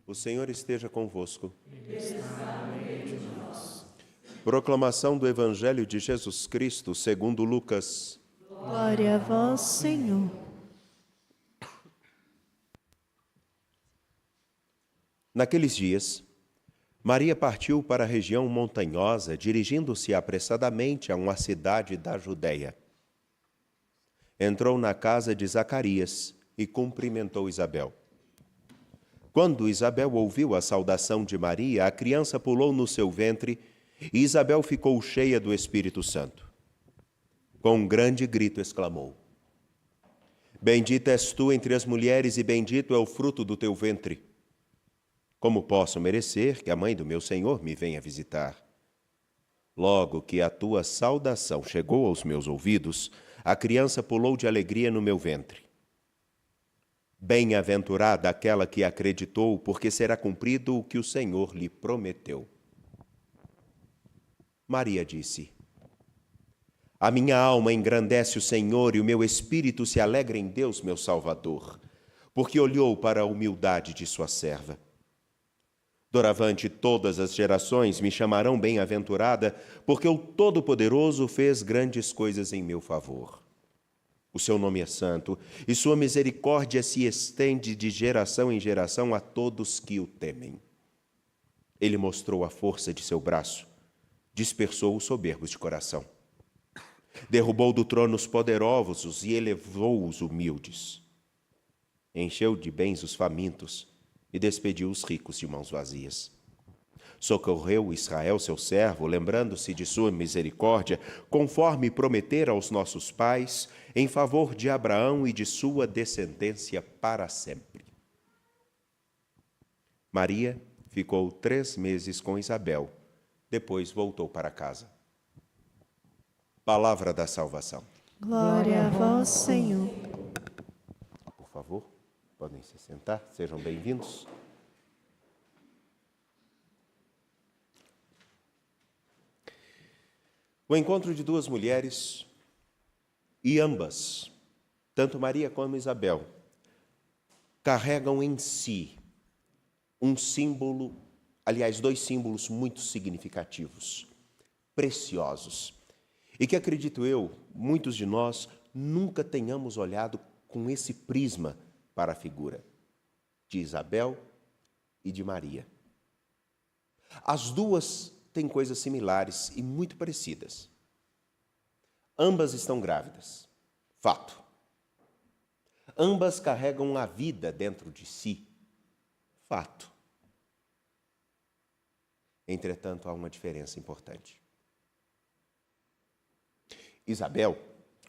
O Senhor esteja convosco. Está no meio de nós. Proclamação do Evangelho de Jesus Cristo segundo Lucas. Glória a vós, Senhor. Naqueles dias, Maria partiu para a região montanhosa, dirigindo-se apressadamente a uma cidade da Judéia. Entrou na casa de Zacarias e cumprimentou Isabel. Quando Isabel ouviu a saudação de Maria, a criança pulou no seu ventre e Isabel ficou cheia do Espírito Santo. Com um grande grito exclamou: Bendita és tu entre as mulheres e bendito é o fruto do teu ventre. Como posso merecer que a mãe do meu Senhor me venha visitar? Logo que a tua saudação chegou aos meus ouvidos, a criança pulou de alegria no meu ventre. Bem-aventurada aquela que acreditou, porque será cumprido o que o Senhor lhe prometeu. Maria disse: A minha alma engrandece o Senhor e o meu espírito se alegra em Deus, meu Salvador, porque olhou para a humildade de sua serva. Doravante todas as gerações me chamarão bem-aventurada, porque o Todo-Poderoso fez grandes coisas em meu favor. O seu nome é santo, e sua misericórdia se estende de geração em geração a todos que o temem. Ele mostrou a força de seu braço, dispersou os soberbos de coração. Derrubou do trono os poderosos e elevou os humildes. Encheu de bens os famintos e despediu os ricos de mãos vazias. Socorreu Israel, seu servo, lembrando-se de sua misericórdia, conforme prometera aos nossos pais, em favor de Abraão e de sua descendência para sempre. Maria ficou 3 meses com Isabel, depois voltou para casa. Palavra da salvação. Glória a vós, Senhor. Por favor, podem se sentar, sejam bem-vindos. O encontro de 2 mulheres, e ambas, tanto Maria como Isabel, carregam em si um símbolo, aliás, 2 símbolos muito significativos, preciosos, e que, acredito eu, muitos de nós nunca tenhamos olhado com esse prisma para a figura de Isabel e de Maria. As duas têm coisas similares e muito parecidas. Ambas estão grávidas, fato. Ambas carregam a vida dentro de si, fato. Entretanto, há uma diferença importante. Isabel,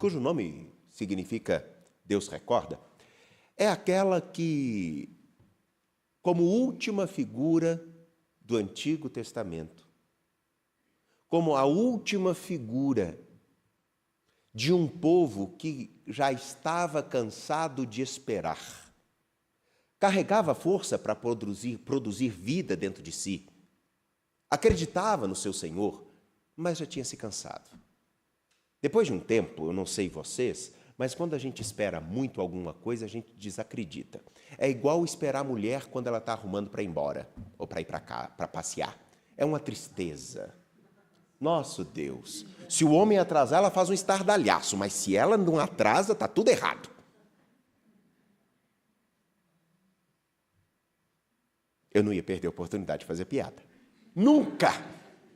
cujo nome significa Deus recorda, é aquela que, como última figura do Antigo Testamento, como a última figura de um povo que já estava cansado de esperar, carregava força para produzir vida dentro de si, acreditava no seu Senhor, mas já tinha se cansado. Depois de um tempo, eu não sei vocês, mas quando a gente espera muito alguma coisa, a gente desacredita. É igual esperar a mulher quando ela está arrumando para ir embora, ou para ir para cá, para passear. É uma tristeza. Nosso Deus, se o homem atrasar, ela faz um estardalhaço, mas se ela não atrasa, está tudo errado. Eu não ia perder a oportunidade de fazer piada. Nunca!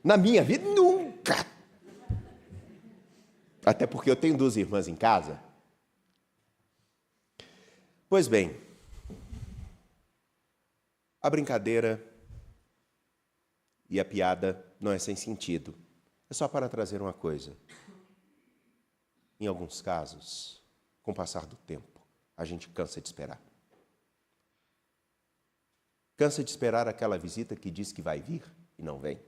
Na minha vida, nunca! Até porque eu tenho 2 irmãs em casa. Pois bem, a brincadeira e a piada não é sem sentido. É só para trazer uma coisa. Em alguns casos, com o passar do tempo, a gente cansa de esperar. Cansa de esperar aquela visita que diz que vai vir e não vem.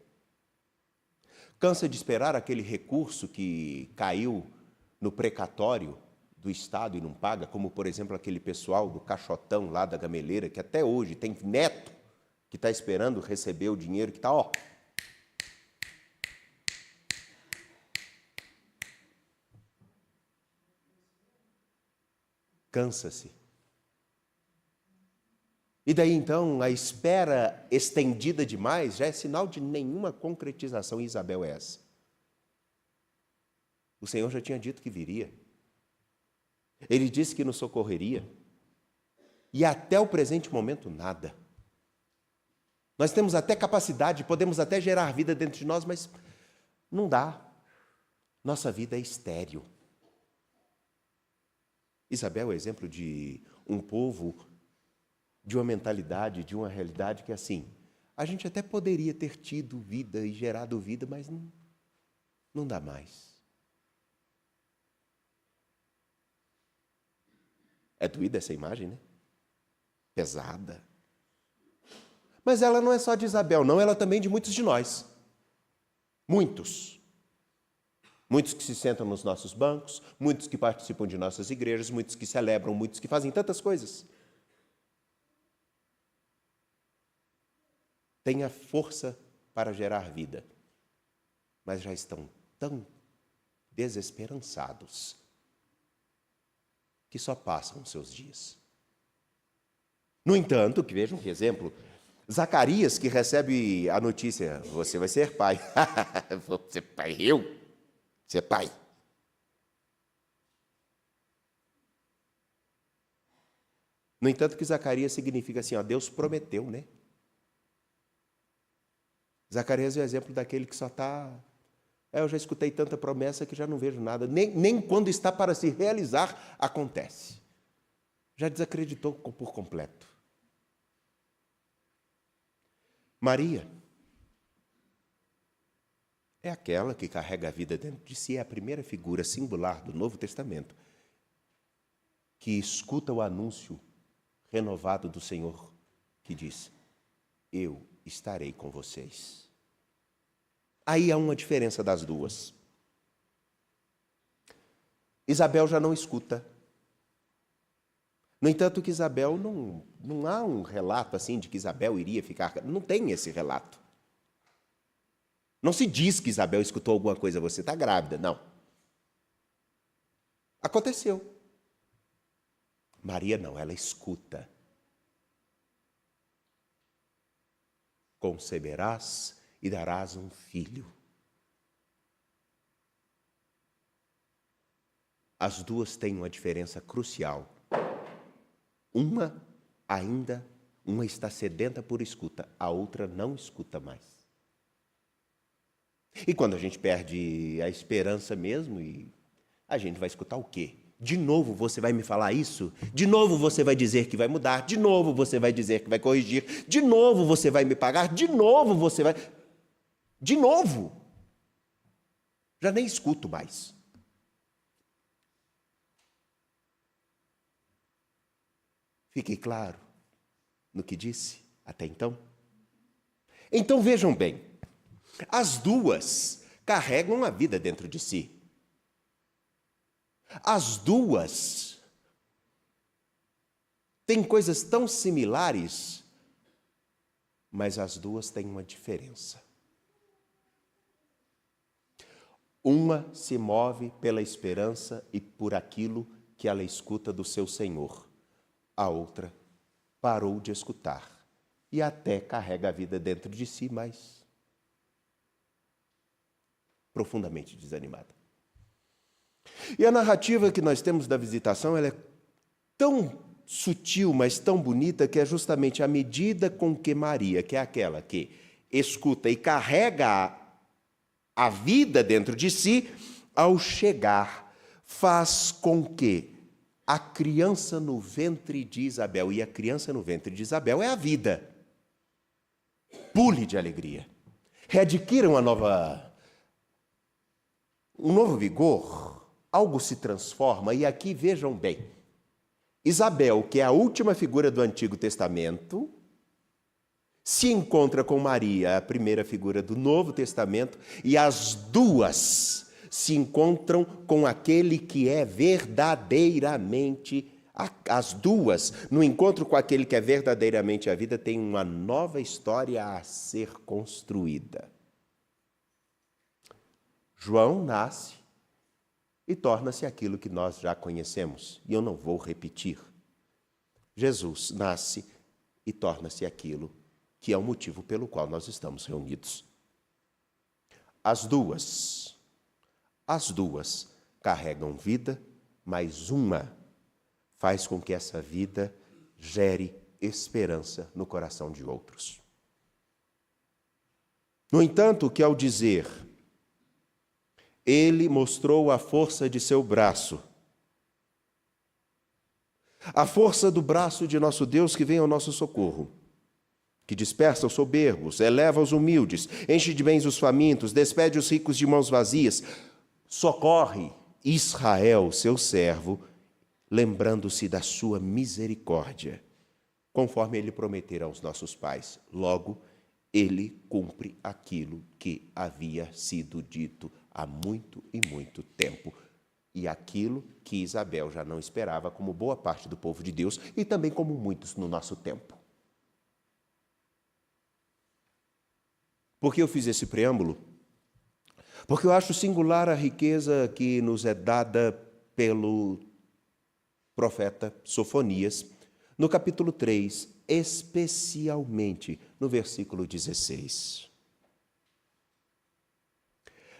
Cansa de esperar aquele recurso que caiu no precatório do Estado e não paga, como, por exemplo, aquele pessoal do caixotão lá da Gameleira, que até hoje tem neto que está esperando receber o dinheiro, que está, ó. Cansa-se. E daí então a espera estendida demais já é sinal de nenhuma concretização. E Isabel é essa. O Senhor já tinha dito que viria. Ele disse que nos socorreria. E até o presente momento, nada. Nós temos até capacidade, podemos até gerar vida dentro de nós, mas não dá. Nossa vida é estéril. Isabel é exemplo de um povo, de uma mentalidade, de uma realidade que é assim, a gente até poderia ter tido vida e gerado vida, mas não dá mais. É doída essa imagem, né? Pesada. Mas ela não é só de Isabel, não, ela é também de muitos de nós. Muitos. Muitos que se sentam nos nossos bancos, muitos que participam de nossas igrejas, muitos que celebram, muitos que fazem tantas coisas. Têm a força para gerar vida, mas já estão tão desesperançados que só passam os seus dias. No entanto, que vejam que exemplo, Zacarias, que recebe a notícia, você vai ser pai. Vou ser pai, eu? Ser pai. No entanto, que Zacarias significa assim, ó, Deus prometeu, né? Zacarias é o exemplo daquele que só está... eu já escutei tanta promessa que já não vejo nada. Nem quando está para se realizar, acontece. Já desacreditou por completo. Maria é aquela que carrega a vida dentro de si, é a primeira figura singular do Novo Testamento que escuta o anúncio renovado do Senhor, que diz, eu estarei com vocês. Aí há uma diferença das duas. Isabel já não escuta. No entanto, que Isabel não há um relato assim de que Isabel iria ficar... Não tem esse relato. Não se diz que Isabel escutou alguma coisa, você está grávida, não. Aconteceu. Maria não, ela escuta. Conceberás e darás um filho. As duas têm uma diferença crucial. Uma está sedenta por escuta, a outra não escuta mais. E quando a gente perde a esperança mesmo, e a gente vai escutar o quê? De novo você vai me falar isso? De novo você vai dizer que vai mudar? De novo você vai dizer que vai corrigir? De novo você vai me pagar? De novo você vai... De novo! Já nem escuto mais. Fiquei claro no que disse até então? Então vejam bem, as duas carregam a vida dentro de si. As duas têm coisas tão similares, mas as duas têm uma diferença. Uma se move pela esperança e por aquilo que ela escuta do seu Senhor. A outra parou de escutar e até carrega a vida dentro de si, mas profundamente desanimada. E a narrativa que nós temos da visitação, ela é tão sutil, mas tão bonita, que é justamente a medida com que Maria, que é aquela que escuta e carrega a vida dentro de si, ao chegar, faz com que a criança no ventre de Isabel, e a criança no ventre de Isabel é a vida, pule de alegria, readquira um novo vigor, algo se transforma, e aqui vejam bem, Isabel, que é a última figura do Antigo Testamento, se encontra com Maria, a primeira figura do Novo Testamento, e as duas se encontram com aquele que é verdadeiramente, as duas, no encontro com aquele que é verdadeiramente a vida, tem uma nova história a ser construída. João nasce e torna-se aquilo que nós já conhecemos, e eu não vou repetir. Jesus nasce e torna-se aquilo que é o motivo pelo qual nós estamos reunidos. As duas carregam vida, mas uma faz com que essa vida gere esperança no coração de outros. No entanto, que ao dizer, ele mostrou a força de seu braço, a força do braço de nosso Deus que vem ao nosso socorro, que dispersa os soberbos, eleva os humildes, enche de bens os famintos, despede os ricos de mãos vazias, socorre Israel, seu servo, lembrando-se da sua misericórdia, conforme ele prometera aos nossos pais. Logo, ele cumpre aquilo que havia sido dito há muito e muito tempo, e aquilo que Isabel já não esperava, como boa parte do povo de Deus, e também como muitos no nosso tempo. Por que eu fiz esse preâmbulo? Porque eu acho singular a riqueza que nos é dada pelo profeta Sofonias, no capítulo 3, especialmente no versículo 16.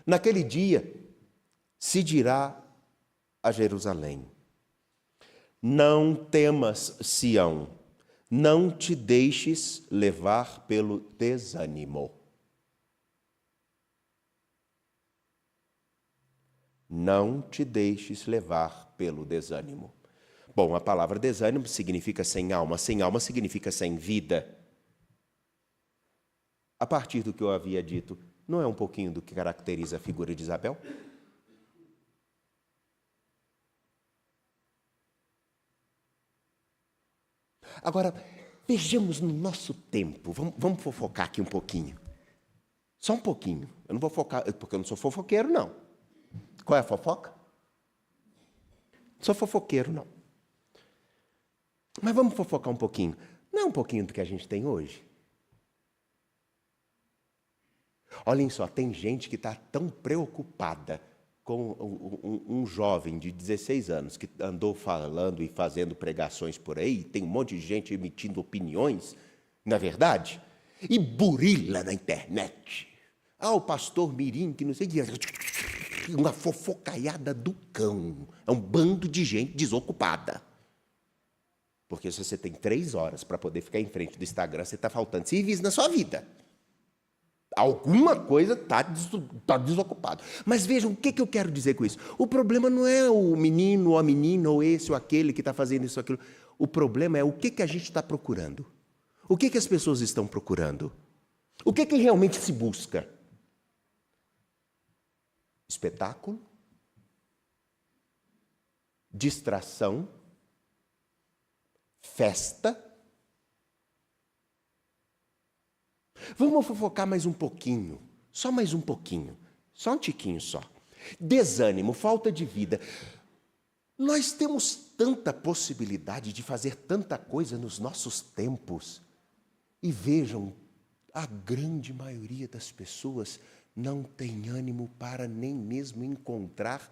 Naquele dia se dirá a Jerusalém: não temas, Sião, não te deixes levar pelo desânimo. Não te deixes levar pelo desânimo. Bom, a palavra desânimo significa sem alma significa sem vida. A partir do que eu havia dito, não é um pouquinho do que caracteriza a figura de Isabel? Agora, vejamos no nosso tempo, vamos fofocar aqui um pouquinho. Só um pouquinho. Eu não vou focar, porque eu não sou fofoqueiro, não. Qual é a fofoca? Não sou fofoqueiro, não. Mas vamos fofocar um pouquinho. Não é um pouquinho do que a gente tem hoje? Olhem só, tem gente que está tão preocupada com um jovem de 16 anos que andou falando e fazendo pregações por aí, tem um monte de gente emitindo opiniões, não é verdade? E burila na internet. O pastor Mirim, que não sei o que, uma fofocaiada do cão. É um bando de gente desocupada. Porque se você tem 3 horas para poder ficar em frente do Instagram, você está faltando serviço na sua vida. Alguma coisa está desocupado. Mas vejam, o que eu quero dizer com isso? O problema não é o menino, ou a menina, ou esse ou aquele que está fazendo isso ou aquilo. O problema é o que a gente está procurando. O que as pessoas estão procurando. O que realmente se busca? Espetáculo? Distração? Festa? Vamos fofocar mais um pouquinho, só mais um pouquinho, só um tiquinho só. Desânimo, falta de vida. Nós temos tanta possibilidade de fazer tanta coisa nos nossos tempos. E vejam, a grande maioria das pessoas não tem ânimo para nem mesmo encontrar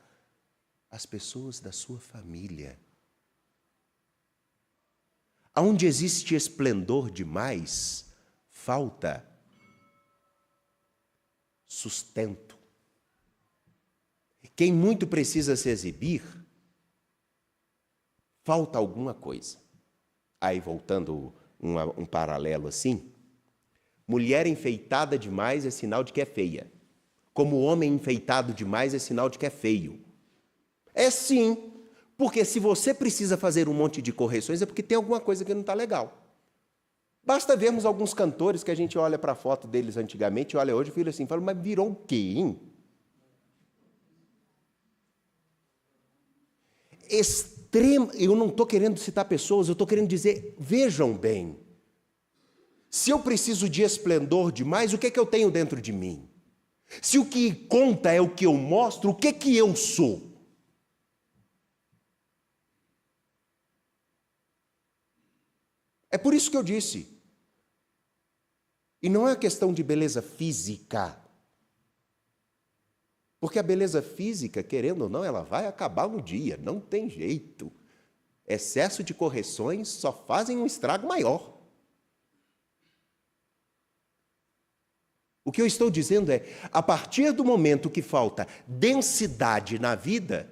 as pessoas da sua família. Onde existe esplendor demais, falta sustento. Quem muito precisa se exibir, falta alguma coisa. Aí, voltando um paralelo assim, mulher enfeitada demais é sinal de que é feia. Como homem enfeitado demais é sinal de que é feio. É sim, porque se você precisa fazer um monte de correções é porque tem alguma coisa que não está legal. Basta vermos alguns cantores que a gente olha para a foto deles antigamente, olha hoje e fala, mas virou o quê, hein? Eu não estou querendo citar pessoas, eu estou querendo dizer, vejam bem, se eu preciso de esplendor demais, o que é que eu tenho dentro de mim? Se o que conta é o que eu mostro, o que é que eu sou? É por isso que eu disse. E não é questão de beleza física. Porque a beleza física, querendo ou não, ela vai acabar um dia, não tem jeito. Excesso de correções só fazem um estrago maior. O que eu estou dizendo é, a partir do momento que falta densidade na vida,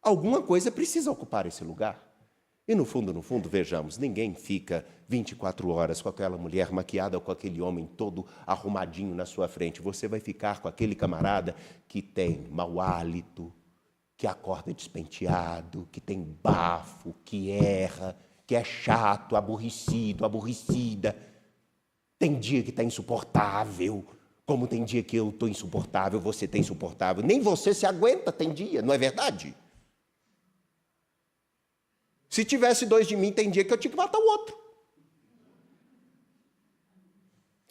alguma coisa precisa ocupar esse lugar. E no fundo, vejamos, ninguém fica 24 horas com aquela mulher maquiada ou com aquele homem todo arrumadinho na sua frente. Você vai ficar com aquele camarada que tem mau hálito, que acorda despenteado, que tem bafo, que erra, que é chato, aborrecido, aborrecida. Tem dia que está insuportável, como tem dia que eu estou insuportável, você está insuportável. Nem você se aguenta, tem dia, não é verdade? Se tivesse dois de mim, tem dia que eu tinha que matar o outro.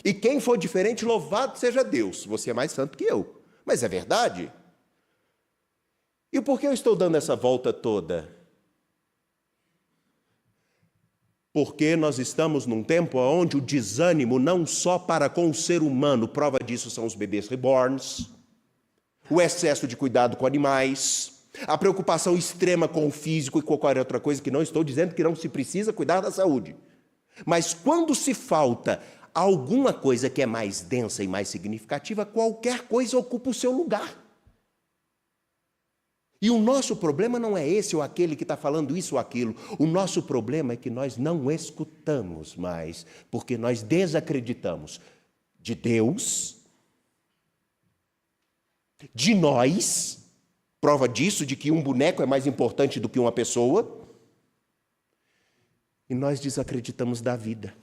E quem for diferente, louvado seja Deus. Você é mais santo que eu. Mas é verdade. E por que eu estou dando essa volta toda? Porque nós estamos num tempo onde o desânimo não só para com o ser humano, prova disso são os bebês reborns, o excesso de cuidado com animais, a preocupação extrema com o físico e com qualquer outra coisa, que não estou dizendo que não se precisa cuidar da saúde. Mas quando se falta alguma coisa que é mais densa e mais significativa, qualquer coisa ocupa o seu lugar. E o nosso problema não é esse ou aquele que está falando isso ou aquilo. O nosso problema é que nós não escutamos mais, porque nós desacreditamos de Deus, de nós, prova disso, de que um boneco é mais importante do que uma pessoa, e nós desacreditamos da vida.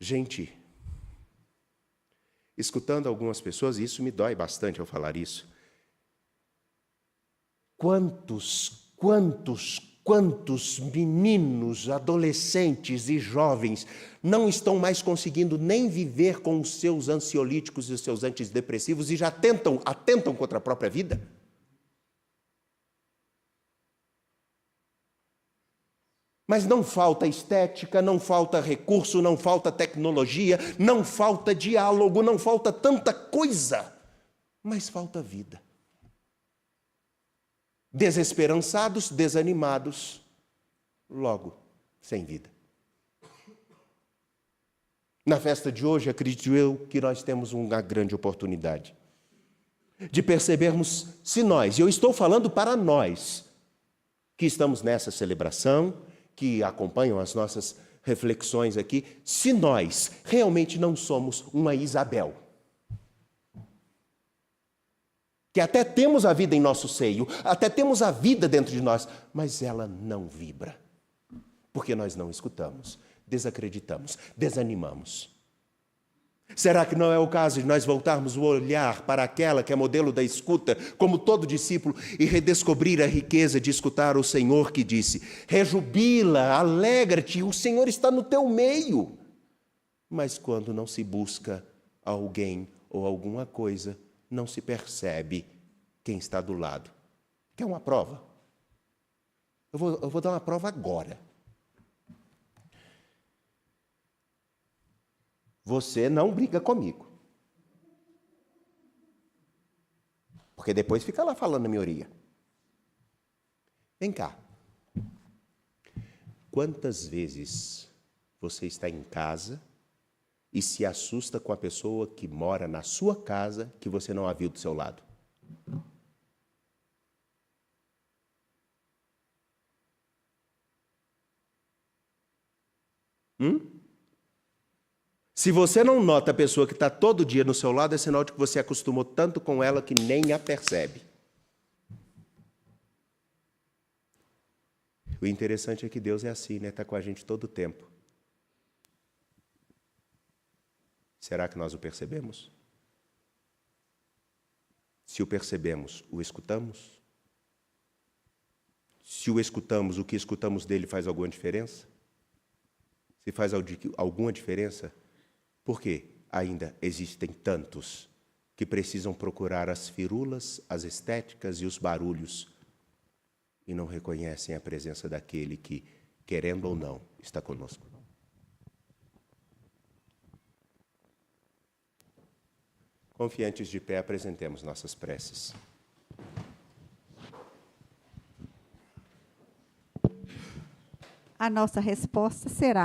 Gente, escutando algumas pessoas, e isso me dói bastante ao falar isso, quantos meninos, adolescentes e jovens não estão mais conseguindo nem viver com os seus ansiolíticos e os seus antidepressivos e já atentam contra a própria vida? Mas não falta estética, não falta recurso, não falta tecnologia, não falta diálogo, não falta tanta coisa, mas falta vida. Desesperançados, desanimados, logo sem vida. Na festa de hoje, acredito eu que nós temos uma grande oportunidade de percebermos se nós, e eu estou falando para nós, que estamos nessa celebração, que acompanham as nossas reflexões aqui, se nós realmente não somos uma Isabel, que até temos a vida em nosso seio, até temos a vida dentro de nós, mas ela não vibra, porque nós não escutamos, desacreditamos, desanimamos. Será que não é o caso de nós voltarmos o olhar para aquela que é modelo da escuta, como todo discípulo, e redescobrir a riqueza de escutar o Senhor que disse: rejubila, alegra-te, o Senhor está no teu meio. Mas quando não se busca alguém ou alguma coisa, não se percebe quem está do lado. Quer uma prova? Eu vou dar uma prova agora. Você não briga comigo. Porque depois fica lá falando na minha orelha. Vem cá. Quantas vezes você está em casa e se assusta com a pessoa que mora na sua casa que você não a viu do seu lado? Se você não nota a pessoa que está todo dia no seu lado, é sinal de que você acostumou tanto com ela que nem a percebe. O interessante é que Deus é assim, né? Está com a gente todo o tempo. Será que nós o percebemos? Se o percebemos, o escutamos? Se o escutamos, o que escutamos dele faz alguma diferença? Se faz alguma diferença, por que ainda existem tantos que precisam procurar as firulas, as estéticas e os barulhos e não reconhecem a presença daquele que, querendo ou não, está conosco? Confiantes de pé, apresentemos nossas preces. a nossa resposta será: